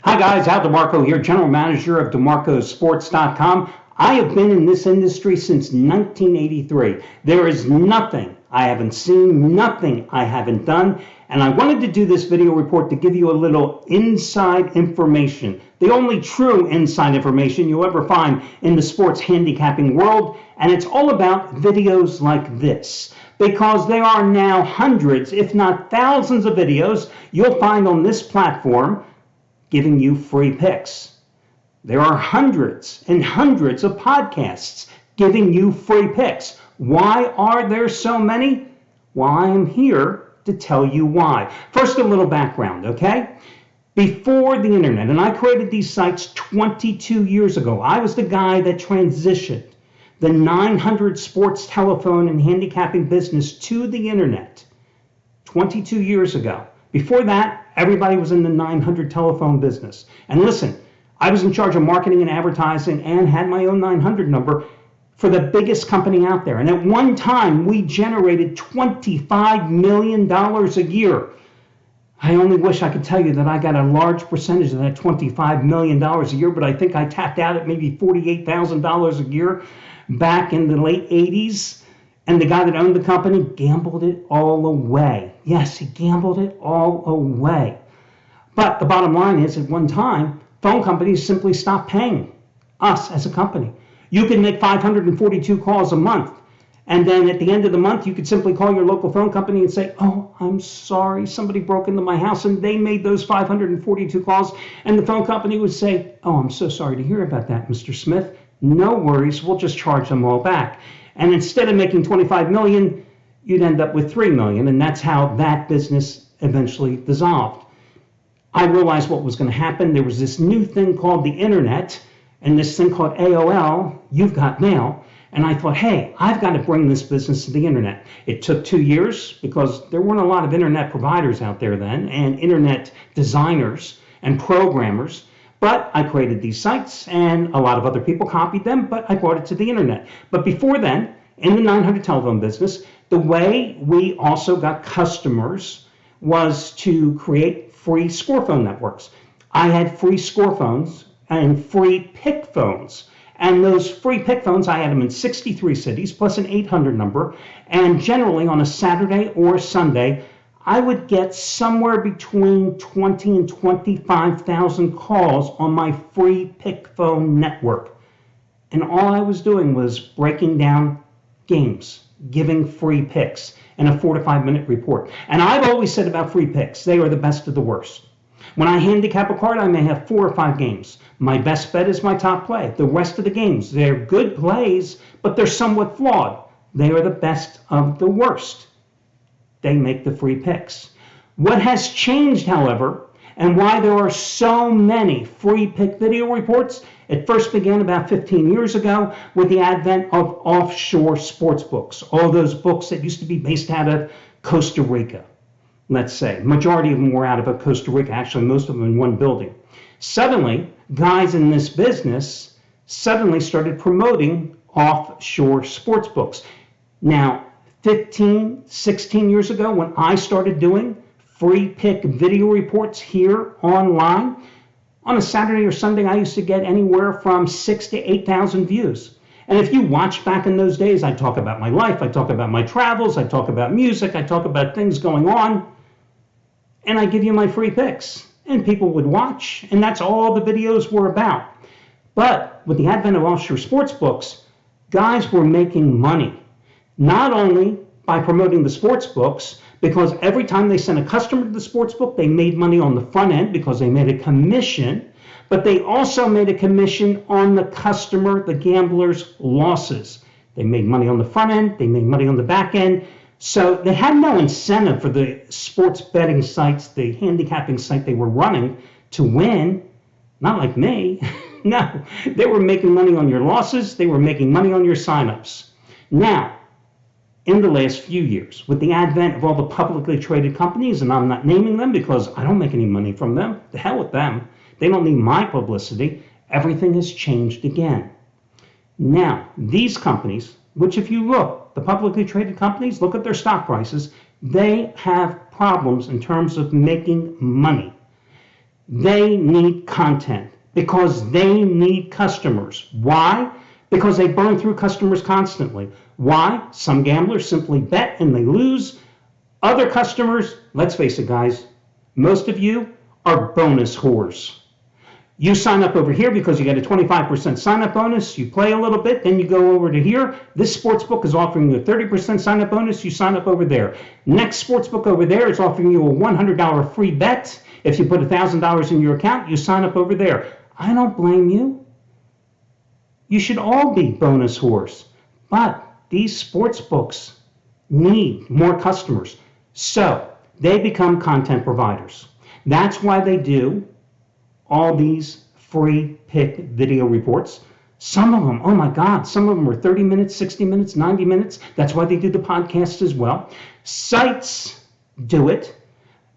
Hi guys, Al DeMarco here, General Manager of DeMarcosports.com. I have been in this industry since 1983. There is nothing I haven't seen, nothing I haven't done, and I wanted to do this video report to give you a little inside information, the only true inside information you'll ever find in the sports handicapping world, and it's all about videos like this. Because there are now hundreds, if not thousands of videos you'll find on this platform giving you free picks. There are hundreds and hundreds of podcasts giving you free picks. Why are there so many? Well, I am here to tell you why. First, a little background, okay? Before the internet, and I created these sites 22 years ago, I was the guy that transitioned the 900 sports telephone and handicapping business to the internet 22 years ago. Before that, everybody was in the 900 telephone business. And listen, I was in charge of marketing and advertising and had my own 900 number for the biggest company out there. And at one time, we generated $25 million a year. I only wish I could tell you that I got a large percentage of that $25 million a year, but I think I tapped out at maybe $48,000 a year back in the late 80s. And the guy that owned the company gambled it all away. Yes, he gambled it all away. But the bottom line is, at one time, phone companies simply stopped paying us as a company. You could make 542 calls a month. And then at the end of the month, you could simply call your local phone company and say, oh, I'm sorry, somebody broke into my house. And they made those 542 calls. And the phone company would say, oh, I'm so sorry to hear about that, Mr. Smith. No worries, we'll just charge them all back. And instead of making 25 million, you'd end up with 3 million. And that's how that business eventually dissolved. I realized what was going to happen. There was this new thing called the internet and this thing called AOL, You've Got Mail. And I thought, hey, I've got to bring this business to the internet. It took 2 years because there weren't a lot of internet providers out there then and internet designers and programmers. But I created these sites and a lot of other people copied them, but I brought it to the internet. But before then, in the 900 telephone business, the way we also got customers was to create free score phone networks. I had free score phones and free pick phones. And those free pick phones, I had them in 63 cities plus an 800 number. And generally on a Saturday or Sunday, I would get somewhere between 20 and 25,000 calls on my free pick phone network. And all I was doing was breaking down games, giving free picks, and a 4 to 5 minute report. And I've always said about free picks, they are the best of the worst. When I handicap a card, I may have 4 or 5 games. My best bet is my top play. The rest of the games, they're good plays, but they're somewhat flawed. They are the best of the worst. They make the free picks. What has changed, however, and why there are so many free pick video reports, it first began about 15 years ago with the advent of offshore sports books. All those books that used to be based out of Costa Rica, let's say. Majority of them were out of Costa Rica, actually most of them in one building. Suddenly, guys in this business suddenly started promoting offshore sports books. Now, 15, 16 years ago, when I started doing free pick video reports here online, on a Saturday or Sunday, I used to get anywhere from 6,000 to 8,000 views. And if you watch back in those days, I talk about my life, I talk about my travels, I talk about music, I talk about things going on, and I give you my free picks. And people would watch, and that's all the videos were about. But with the advent of offshore sports books, guys were making money. Not only by promoting the sports books, because every time they sent a customer to the sports book, they made money on the front end because they made a commission, but they also made a commission on the customer, the gambler's losses. They made money on the front end, they made money on the back end. So they had no incentive for the sports betting sites, the handicapping site they were running to win. Not like me. No, they were making money on your losses, they were making money on your signups. Now, in the last few years, with the advent of all the publicly traded companies, and I'm not naming them because I don't make any money from them, the hell with them, they don't need my publicity, everything has changed again. Now, these companies, which if you look, the publicly traded companies, look at their stock prices, they have problems in terms of making money. They need content because they need customers. Why? Because they burn through customers constantly. Why? Some gamblers simply bet and they lose. Other customers, let's face it, guys, most of you are bonus whores. You sign up over here because you get a 25% sign-up bonus. You play a little bit, then you go over to here. This sportsbook is offering you a 30% sign-up bonus. You sign up over there. Next sportsbook over there is offering you a $100 free bet. If you put $1,000 in your account, you sign up over there. I don't blame you. You should all be bonus whores. But these sportsbooks need more customers. So they become content providers. That's why they do all these free pick video reports. Some of them, oh my God, some of them are 30 minutes, 60 minutes, 90 minutes. That's why they do the podcast as well. Sites do it,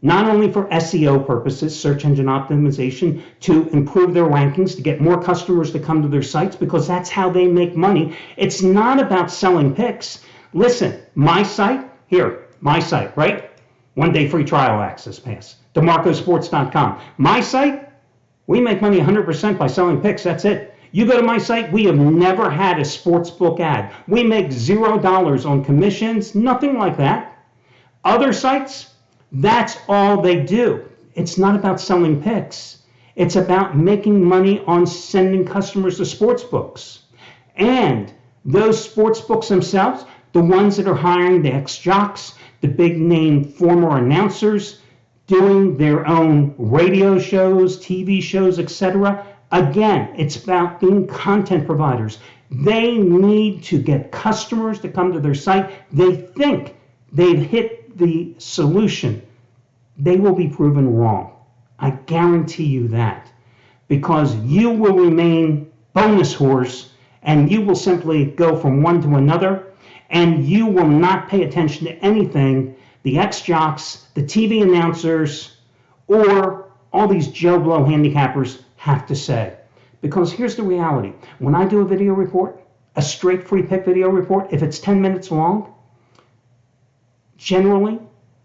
not only for SEO purposes, search engine optimization, to improve their rankings, to get more customers to come to their sites, because that's how they make money. It's not about selling picks. Listen, my site, here, my site, right? 1 day free trial access pass, DeMarcosports.com. My site, we make money 100% by selling picks. That's it. You go to my site, we have never had a sportsbook ad. We make $0 on commissions, nothing like that. Other sites, that's all they do. It's not about selling picks. It's about making money on sending customers to sportsbooks. And those sportsbooks themselves, the ones that are hiring the ex-jocks, the big name former announcers, doing their own radio shows, TV shows, etc. Again, it's about being content providers. They need to get customers to come to their site. They think they've hit the solution. They will be proven wrong. I guarantee you that. Because you will remain bonus whores and you will simply go from one to another and you will not pay attention to anything the ex-jocks, the TV announcers, or all these Joe Blow handicappers have to say. Because here's the reality. When I do a video report, a straight free pick video report, if it's 10 minutes long, generally,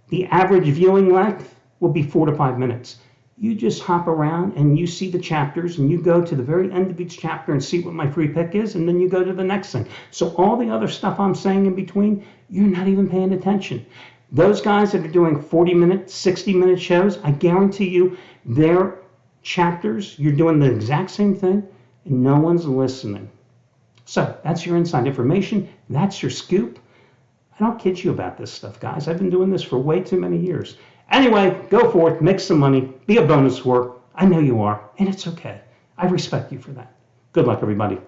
the average viewing length will be 4 to 5 minutes. You just hop around and you see the chapters and you go to the very end of each chapter and see what my free pick is, and then you go to the next thing. So all the other stuff I'm saying in between, you're not even paying attention. Those guys that are doing 40-minute, 60-minute shows, I guarantee you their chapters, you're doing the exact same thing and no one's listening. So that's your inside information. That's your scoop. I don't kid you about this stuff, guys. I've been doing this for way too many years. Anyway, go forth, make some money, be a bonus whore. I know you are, and it's okay. I respect you for that. Good luck, everybody.